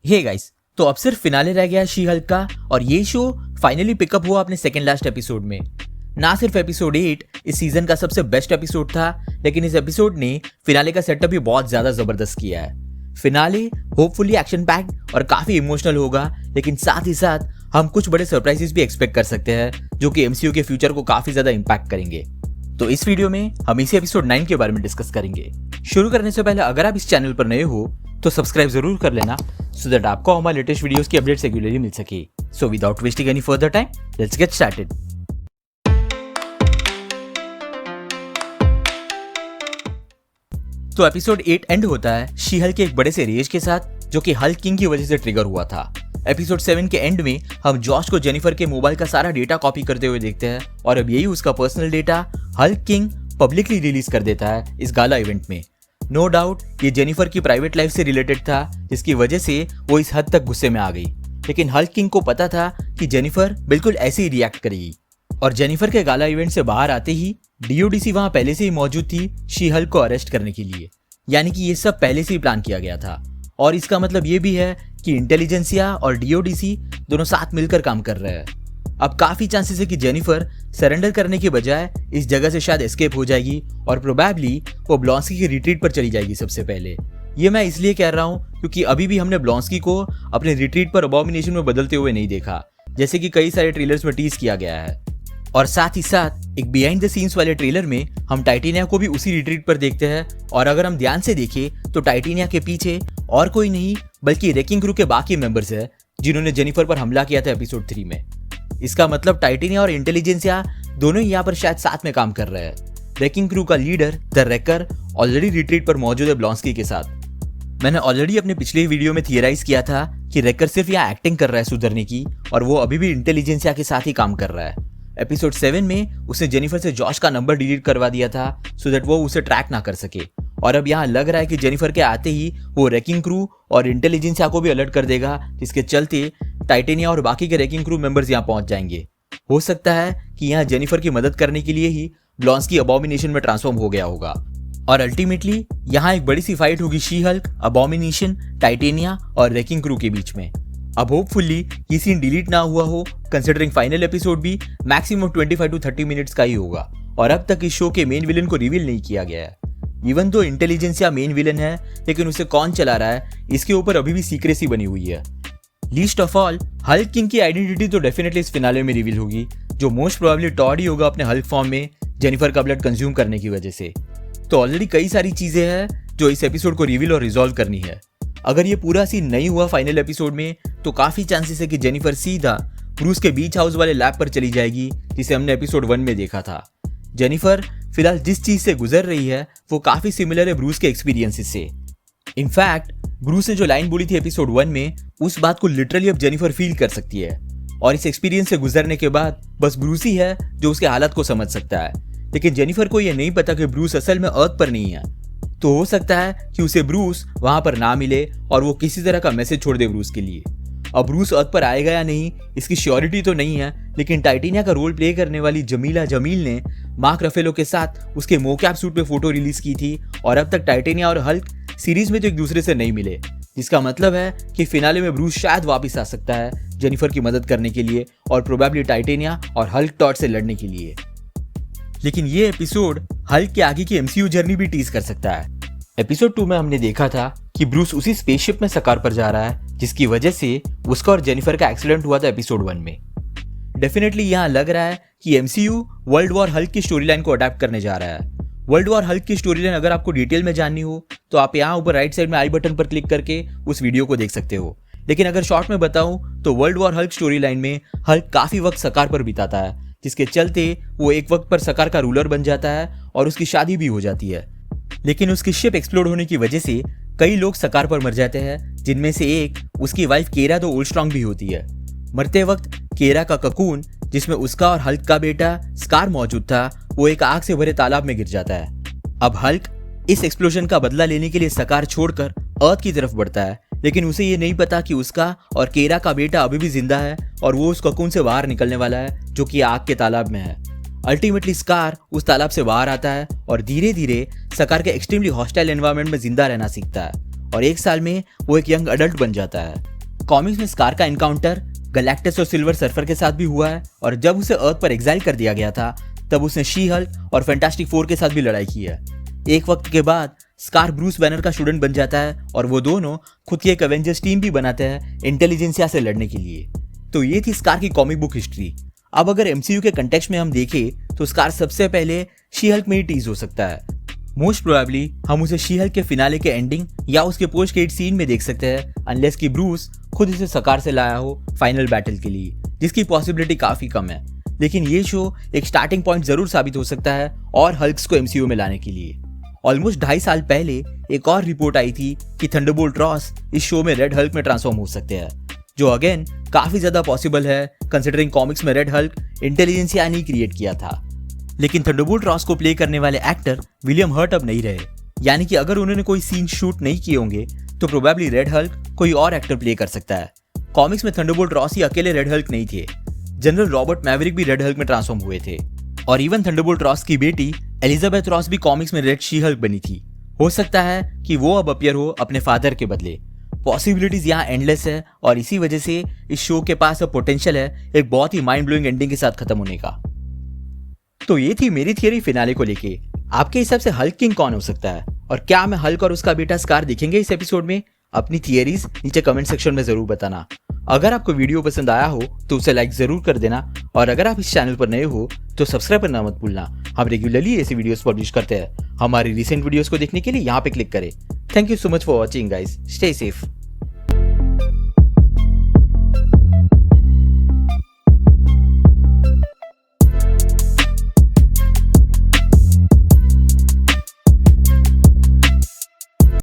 Hey guys, तो अब सिर्फ फिनाले रह गया है शी हल्क का और ये शो फाइनली पिकअप हुआ अपने सेकंड लास्ट एपिसोड में। ना सिर्फ एपिसोड 8 इस सीजन का सबसे बेस्ट एपिसोड था, लेकिन इस एपिसोड ने फिनाले का सेटअप भी बहुत ज्यादा जबरदस्त किया है। फिनाले होपफुली एक्शन पैक्ड और काफी इमोशनल होगा, लेकिन साथ ही साथ हम कुछ बड़े सरप्राइजेस भी एक्सपेक्ट कर सकते हैं जो कि एमसीयू के फ्यूचर को काफी ज्यादा इंपैक्ट करेंगे। तो इस वीडियो में हम इसी एपिसोड 9 के बारे में डिस्कस करेंगे। शुरू करने से पहले अगर आप इस चैनल पर नए हो तो सब्सक्राइब जरूर कर लेना सो दैट आपको हमारे लेटेस्ट वीडियोस की अपडेट्स रेगुलरली मिल सके। So without wasting any further time, let's get started. तो एपिसोड 8 एंड होता है शी हल्क के एक बड़े से रेज के साथ, जो कि हल्क किंग की वजह से ट्रिगर हुआ था। एपिसोड 7 के एंड में हम जॉश को जेनिफर के मोबाइल का सारा डेटा कॉपी करते हुए देखते हैं और अब यही उसका personal data Hulk king publicly release कर देता है इस गाला इवेंट में। नो डाउट ये जेनिफर की प्राइवेट लाइफ से रिलेटेड था, जिसकी वजह से वो इस हद तक गुस्से में आ गई। लेकिन हल्क किंग को पता था कि जेनिफर बिल्कुल ऐसे ही रिएक्ट करेगी और जेनिफर के गाला इवेंट से बाहर आते ही डीओडीसी वहां पहले से ही मौजूद थी शी हल्क को अरेस्ट करने के लिए। यानी कि ये सब पहले से ही प्लान किया गया था और इसका मतलब ये भी है कि इंटेलिजेंसिया और डीओडीसी दोनों साथ मिलकर काम कर रहे हैं। अब काफी चांसेस है कि जेनिफर सरेंडर करने के बजाय इस जगह से शायद एस्केप हो जाएगी और प्रोबेबली वो ब्लॉन्स्की की रिट्रीट पर चली जाएगी सबसे पहले। ये मैं इसलिए कह रहा हूँ क्योंकि अभी भी हमने ब्लॉन्स्की को अपने रिट्रीट पर अबॉमिनेशन में बदलते हुए नहीं देखा, जैसे कि कई सारे ट्रेलर्स में टीज किया गया है। और साथ ही साथ एक बिहाइंड द सीन्स वाले ट्रेलर में हम टाइटेनिया को भी उसी रिट्रीट पर देखते हैं और अगर हम ध्यान से देखें तो टाइटेनिया के पीछे और कोई नहीं बल्कि रेकिंग क्रू के बाकी मेंबर्स हैं जिन्होंने जेनिफर पर हमला किया था एपिसोड 3 में। इसका मतलब टाइटेनिया और इंटेलिजेंसिया दोनों ही यहाँ पर शायद साथ में काम कर रहे हैं। रेकिंग क्रू का लीडर द रेकर ऑलरेडी रिट्रीट पर मौजूद है ब्लॉन्स्की के साथ। मैंने ऑलरेडी अपने पिछले वीडियो में थियराइज किया था कि रेकर सिर्फ यहाँ एक्टिंग कर रहा है सुधरने की और वो अभी भी इंटेलिजेंसिया के साथ ही काम कर रहा है। एपिसोड 7 में उसने जेनिफर से जॉश का नंबर डिलीट करवा दिया था सो दैट वो उसे ट्रैक ना कर सके और अब यहाँ लग रहा है कि जेनिफर के आते ही वो रेकिंग क्रू और इंटेलिजेंसिया को भी अलर्ट कर देगा, जिसके चलते टाइटेनिया और बाकी के रेकिंग क्रू मेंबर्स यहाँ पहुंच जाएंगे। हो सकता है कि यहाँ जेनिफर की मदद करने के लिए ही ब्लॉन्स्की अबॉमिनेशन में ट्रांसफॉर्म हो गया होगा और अल्टीमेटली यहाँ एक बड़ी सी फाइट होगी शी हल्क, अबॉमिनेशन, टाइटेनिया और रेकिंग क्रू के बीच में। अब होपफुली ये सीन डिलीट ना हुआ हो, कंसिडरिंग फाइनल एपिसोड भी मैक्सिमम 25 to 30 मिनट्स का ही होगा और अब तक इस शो के मेन विलन को रिवील नहीं किया गया है। इवन तो इंटेलिजेंसिया मेन विलन है, लेकिन उसे कौन चला रहा है इसके ऊपर अभी भी सीक्रेसी बनी हुई है। Least of all Hulk king की आइडेंटिटी तो डेफिनेटली इस फिनाले में रिवील होगी, जो मोस्ट प्रोबेबली टॉड ही होगा अपने हल्क फॉर्म में जेनिफर का ब्लड कंज्यूम करने की वजह से। तो ऑलरेडी कई सारी चीजें हैं जो इस एपिसोड को रिवील और रिजॉल्व करनी है। अगर ये पूरा सीन नहीं हुआ फाइनल एपिसोड में तो काफी चांसेस है कि जेनिफर सीधा ब्रूस के बीच हाउस वाले लैब पर चली जाएगी, जिसे हमने एपिसोड 1 में देखा था। जेनिफर फिलहाल जिस चीज से गुजर रही है वो काफी सिमिलर है ब्रूस के एक्सपीरियंसेस से। इनफैक्ट ब्रूस ने जो लाइन बोली थी एपिसोड 1 में, उस बात को लिटरली अब जेनिफर फील कर सकती है और इस एक्सपीरियंस से गुजरने के बाद बस ब्रूस ही है जो उसके हालत को समझ सकता है। लेकिन जेनिफर को यह नहीं पता कि ब्रूस असल में अर्थ पर नहीं है, तो हो सकता है कि उसे ब्रूस वहां पर ना मिले और वो किसी तरह का मैसेज छोड़ दे ब्रूस के लिए। अब ब्रूस अर्थ पर आएगा या नहीं इसकी श्योरिटी तो नहीं है, लेकिन टाइटेनिया का रोल प्ले करने वाली जमीला जमील ने मार्क रफेलो के साथ उसके मोकैप सूट पे फोटो रिलीज की थी और अब तक टाइटेनिया और हल्क सीरीज में तो एक दूसरे से नहीं मिले, जिसका मतलब है कि फिनाले में ब्रूस शायद वापस आ सकता है जेनिफर की मदद करने के लिए और प्रोबेबली टाइटेनिया और हल्क टॉड से लड़ने के लिए। लेकिन ये एपिसोड हल्क के आगे की एमसीयू जर्नी भी टीज कर सकता है। एपिसोड 2 में हमने देखा था कि ब्रूस उसी स्पेसशिप में सकार पर जा रहा है जिसकी वजह से उसका और जेनिफर का एक्सीडेंट हुआ था एपिसोड 1 में। डेफिनेटली यहाँ लग रहा है कि एमसीयू वर्ल्ड वॉर हल्क की स्टोरी लाइन को अडैप्ट करने जा रहा है। वर्ल्ड वॉर हल्क की स्टोरी लाइन अगर आपको डिटेल में जाननी हो तो आप यहाँ ऊपर राइट साइड में आई बटन पर क्लिक करके उस वीडियो को देख सकते हो। लेकिन अगर शॉर्ट में बताऊं तो world war Hulk story line में हल्क काफी वक्त सकार पर बिताता है, जिसके चलते वो एक वक्त पर सकार का रूलर बन जाता है और उसकी शादी भी हो जाती है। लेकिन उसकी शिप एक्सप्लोड होने की वजह से कई लोग सकार पर मर जाते हैं, जिनमें से एक उसकी वाइफ केरा द ओल्डस्ट्रॉन्ग भी होती है। मरते वक्त केरा का ककून, जिसमें उसका और हल्क का बेटा स्कार मौजूद था, वो एक आग से भरे तालाब में गिर जाता है। अब हल्क इस एक्सप्लोजन का बदला लेने के लिए सकार छोड़कर अर्थ की तरफ बढ़ता है, लेकिन उसे ये नहीं पता कि उसका और केरा का बेटा अभी भी जिंदा है और वो उस ककून से बाहर निकलने वाला है जो कि आग के तालाब में है। अल्टीमेटली स्कार उस तालाब से बाहर आता है और धीरे धीरे सकार के एक्सट्रीमली हॉस्टाइल एनवायरनमेंट में जिंदा रहना सीखता है और 1 साल में वो एक यंग अडल्ट बन जाता है। कॉमिक्स में स्कार का एनकाउंटर गैलेक्टस और सिल्वर सर्फर के साथ भी हुआ है, और जब उसे अर्थ पर एग्जाइल कर दिया गया था तब उसने शी हल्क और फैंटास्टिक फोर के साथ भी लड़ाई की है। एक वक्त के बाद स्कार ब्रूस बैनर का स्टूडेंट बन जाता है और वो दोनों खुद की एक एवेंजर्स टीम भी बनाते हैं इंटेलिजेंसिया से लड़ने के लिए। तो ये थी स्कार की कॉमिक बुक हिस्ट्री। अब अगर एमसीयू के कंटेक्स्ट में हम देखें तो स्कार सबसे पहले शी हल्क में ही टीज हो सकता है। मोस्ट प्रोबेबली हम उसे शी हल्क के फिनाले के एंडिंग या उसके पोस्ट क्रेडिट सीन में देख सकते हैं, अनलेस कि ब्रूस खुद इसे सकार से लाया हो फाइनल बैटल के लिए, जिसकी पॉसिबिलिटी काफी कम है। लेकिन ये शो एक स्टार्टिंग पॉइंट जरूर साबित हो सकता है और हल्क्स को एमसीयू में लाने के लिए। ऑलमोस्ट 2.5 साल पहले एक और रिपोर्ट आई थी कि थंडरबोल्ट रॉस इस शो में रेड हल्क में ट्रांसफॉर्म हो सकते हैं, जो अगेन काफी ज्यादा पॉसिबल है कंसिडरिंग कॉमिक्स में रेड हल्क इंटेलिजेंसिया ने क्रिएट किया था। लेकिन थंडरबोल्ट रॉस को प्ले करने वाले एक्टर विलियम हर्ट अब नहीं रहे, यानी कि अगर उन्होंने कोई सीन शूट नहीं किए होंगे तो प्रोबेबली रेड हल्क कोई और एक्टर प्ले कर सकता है। कॉमिक्स में थंडरबोल्ट रॉस ही अकेले रेड हल्क नहीं थे, जनरल रॉबर्ट मैवरिक भी रेड हल्क में ट्रांसफॉर्म हुए थे, और इवन थंडरबोल्ट रॉस की बेटी एलिजाबेथ रॉस भी कॉमिक्स में रेड शी हल्क बनी थी। हो सकता है कि वो अब अपीयर हो अपने फादर के बदले। पॉसिबिलिटीज यहाँ एंडलेस है और इसी वजह से इस शो के पास अब पोटेंशियल है एक बहुत ही माइंड ब्लोइंग एंडिंग के साथ खत्म होने का। तो ये थी मेरी थियरी फिनाले को लेके। आपके हिसाब से हल्क किंग कौन हो सकता है, और क्या मैं हल्क और उसका बेटा स्कार दिखेंगे इस एपिसोड में? अपनी थियरीज नीचे कमेंट सेक्शन में जरूर बताना। अगर आपको वीडियो पसंद आया हो तो उसे लाइक जरूर कर देना, और अगर आप इस चैनल पर नए हो तो सब्सक्राइब करना मत भूलना। हम रेगुलरली ऐसी वीडियोस पब्लिश करते हैं। हमारी रिसेंट वीडियोस को देखने के लिए यहाँ पे क्लिक करें। Thank you so much for watching guys, stay safe.